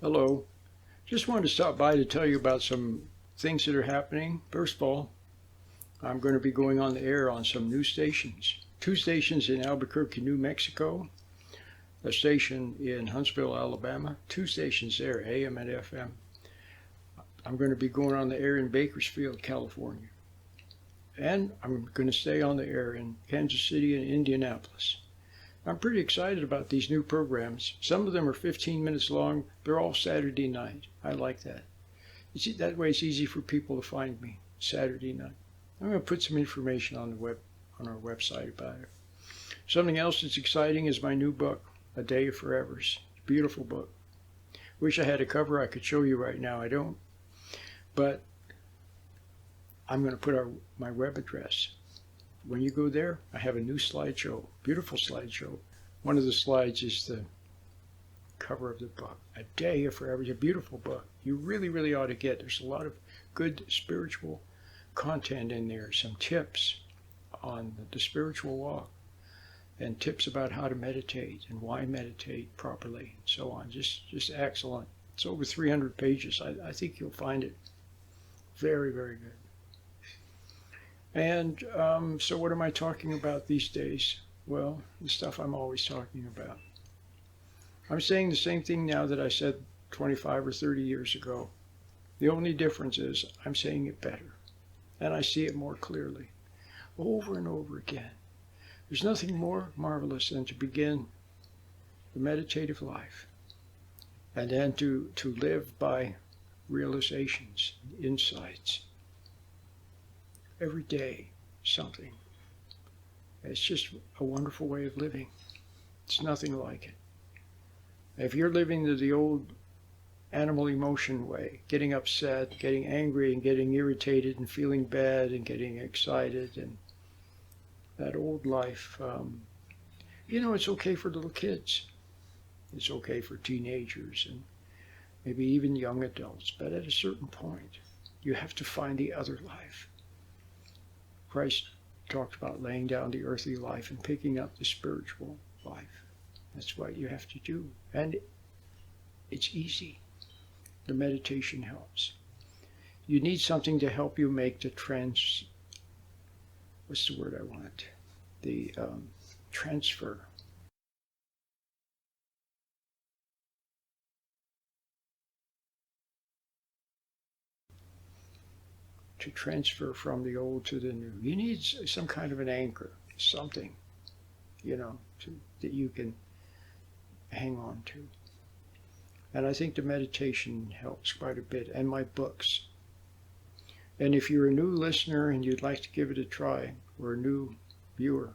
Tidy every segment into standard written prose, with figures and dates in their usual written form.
Hello. Just wanted to stop by to tell you about some things that are happening. First of all, I'm going to be going on the air on some new stations. Two stations in Albuquerque, New Mexico, a station in Huntsville, Alabama, two stations there, AM and FM. I'm going to be going on the air in Bakersfield, California. And I'm going to stay on the air in Kansas City and Indianapolis. I'm pretty excited about these new programs. Some of them are 15 minutes long. They're all Saturday night. I like that. That way it's easy for people to find me Saturday night. I'm going to put some information on our website about it. Something else that's exciting is my new book, A Day of Forevers. It's a beautiful book. Wish I had a cover I could show you right now. I don't. But I'm going to put my web address. When you go there, I have a new slideshow, beautiful slideshow. One of the slides is the cover of the book. A Day of Forever is a beautiful book. You really, really ought to get. There's a lot of good spiritual content in there. Some tips on the spiritual walk and tips about how to meditate and why meditate properly and so on. Just excellent. It's over 300 pages. I think you'll find it very, very good. And so what am I talking about these days? Well, the stuff I'm always talking about. I'm saying the same thing now that I said 25 or 30 years ago. The only difference is I'm saying it better. And I see it more clearly. Over and over again. There's nothing more marvelous than to begin the meditative life. And then to live by realizations, insights. Every day, something. It's just a wonderful way of living. It's nothing like it. If you're living the old animal emotion way, getting upset, getting angry, and getting irritated, and feeling bad, and getting excited, and that old life, it's okay for little kids. It's okay for teenagers, and maybe even young adults. But at a certain point, you have to find the other life. Christ talked about laying down the earthly life and picking up the spiritual life. That's what you have to do. And it's easy. The meditation helps. You need something to help you make the what's the word I want? The transfer. To transfer from the old to the new. You need some kind of an anchor, something, that you can hang on to. And I think the meditation helps quite a bit, and my books. And if you're a new listener and you'd like to give it a try, or a new viewer,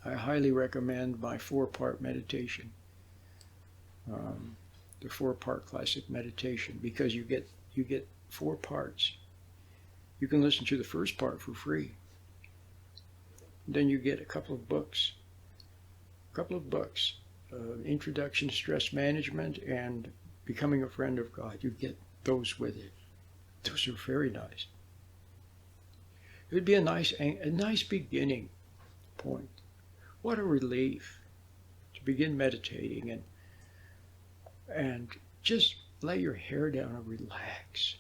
I highly recommend my 4-part meditation, the 4-part classic meditation, because you get 4 parts. You can listen to the first part for free. Then you get a couple of books. Introduction to Stress Management and Becoming a Friend of God. You get those with it. Those are very nice. It would be a nice beginning point. What a relief to begin meditating and just lay your hair down and relax.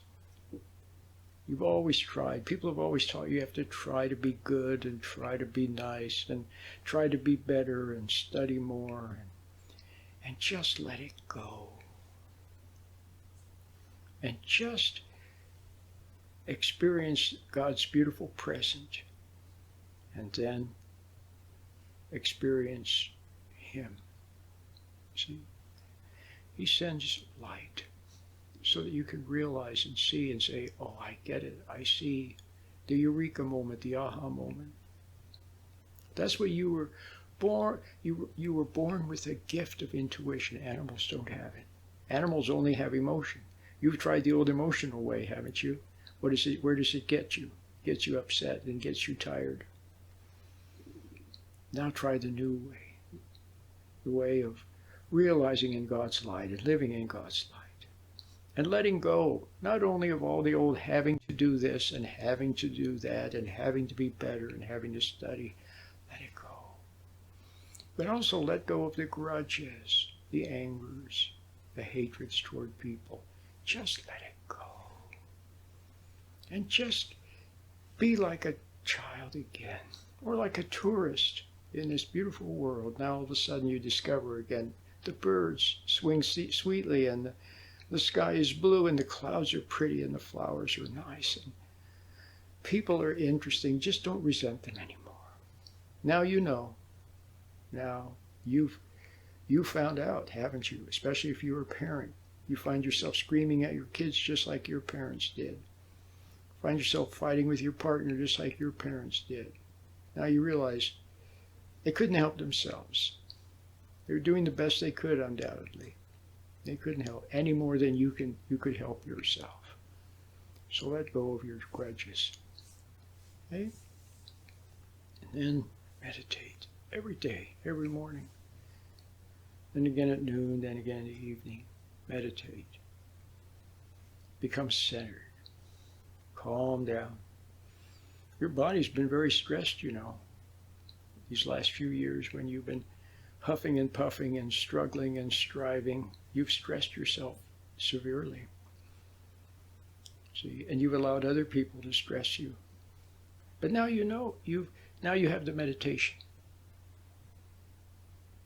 You've always tried. People have always taught you have to try to be good and try to be nice and try to be better and study more and just let it go. And just experience God's beautiful presence and then experience Him. See? He sends light so that you can realize and see and say, oh, I get it. I see the eureka moment, the aha moment. That's what you were born. You were born with a gift of intuition. Animals don't have it. Animals only have emotion. You've tried the old emotional way, haven't you? What is it? Where does it get you? Gets you upset and gets you tired. Now try the new way. The way of realizing in God's light and living in God's light. And letting go, not only of all the old having to do this and having to do that and having to be better and having to study, let it go. But also let go of the grudges, the angers, the hatreds toward people. Just let it go. And just be like a child again, or like a tourist in this beautiful world. Now all of a sudden you discover again the birds swing sweetly, and the sky is blue, and the clouds are pretty, and the flowers are nice, and people are interesting. Just don't resent them anymore. Now you know. Now you found out, haven't you? Especially if you're a parent. You find yourself screaming at your kids just like your parents did. Find yourself fighting with your partner just like your parents did. Now you realize they couldn't help themselves. They were doing the best they could, undoubtedly. They couldn't help any more than you could help yourself. So let go of your grudges. Okay? And then meditate every day, every morning. Then again at noon, then again in the evening. Meditate. Become centered. Calm down. Your body's been very stressed, you know, these last few years when you've been huffing and puffing and struggling and striving. You've stressed yourself severely. See, and you've allowed other people to stress you. But now you know, now you have the meditation.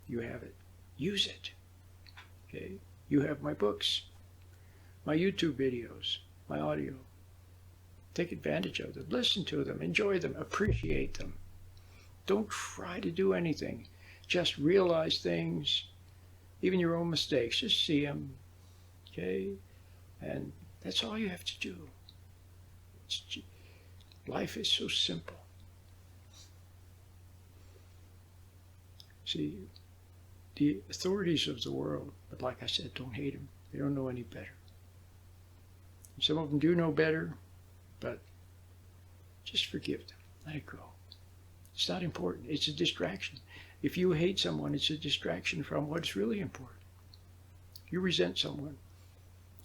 You have it. Use it. Okay? You have my books, my YouTube videos, my audio. Take advantage of them. Listen to them. Enjoy them. Appreciate them. Don't try to do anything. Just realize things, even your own mistakes. Just see them. Okay? And that's all you have to do. Life is so simple. See, the authorities of the world, but like I said, don't hate them. They don't know any better. And some of them do know better, but just forgive them. Let it go. It's not important. It's a distraction. If you hate someone, it's a distraction from what's really important. You resent someone.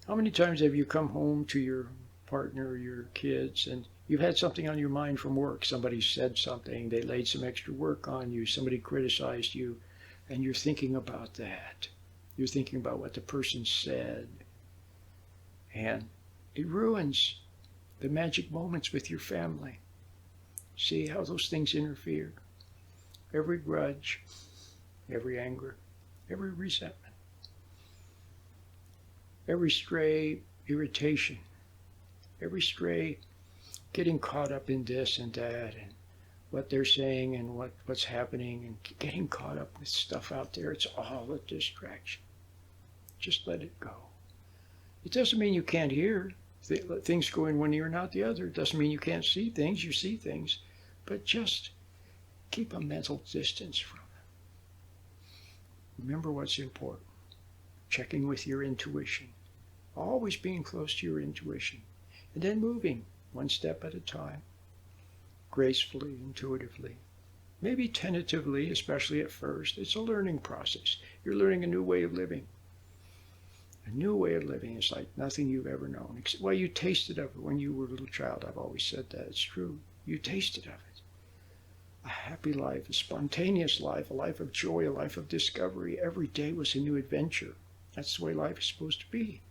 How many times have you come home to your partner or your kids and you've had something on your mind from work? Somebody said something, they laid some extra work on you, somebody criticized you, and you're thinking about that. You're thinking about what the person said. And it ruins the magic moments with your family. See how those things interfere? Every grudge, every anger, every resentment, every stray irritation, every stray getting caught up in this and that and what they're saying and what's happening and getting caught up with stuff out there. It's all a distraction. Just let it go. It doesn't mean you can't hear things go in one ear and out the other. It doesn't mean you can't see things. You see things. But just keep a mental distance from them. Remember what's important. Checking with your intuition. Always being close to your intuition. And then moving one step at a time. Gracefully, intuitively. Maybe tentatively, especially at first. It's a learning process. You're learning a new way of living. A new way of living is like nothing you've ever known. Well, you tasted of it when you were a little child. I've always said that. It's true. You tasted of it. A happy life, a spontaneous life, a life of joy, a life of discovery. Every day was a new adventure. That's the way life is supposed to be.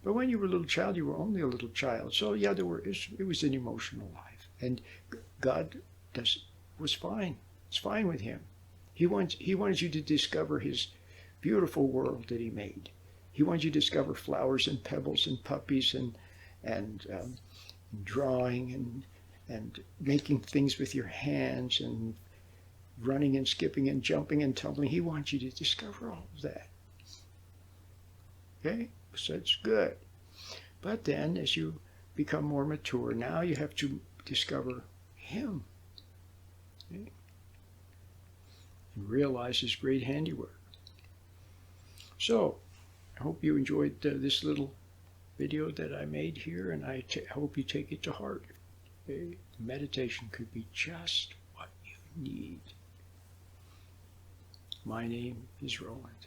But when you were a little child, you were only a little child. So yeah, it was an emotional life. And God was fine. It's fine with him. He wanted you to discover his beautiful world that he made. He wanted you to discover flowers and pebbles and puppies and drawing and making things with your hands and running and skipping and jumping and tumbling. He wants you to discover all of that. Okay? So it's good. But then as you become more mature, now you have to discover him. Okay? And realize his great handiwork. So, I hope you enjoyed this little video that I made here, and I hope you take it to heart. Okay? Meditation could be just what you need. My name is Roland.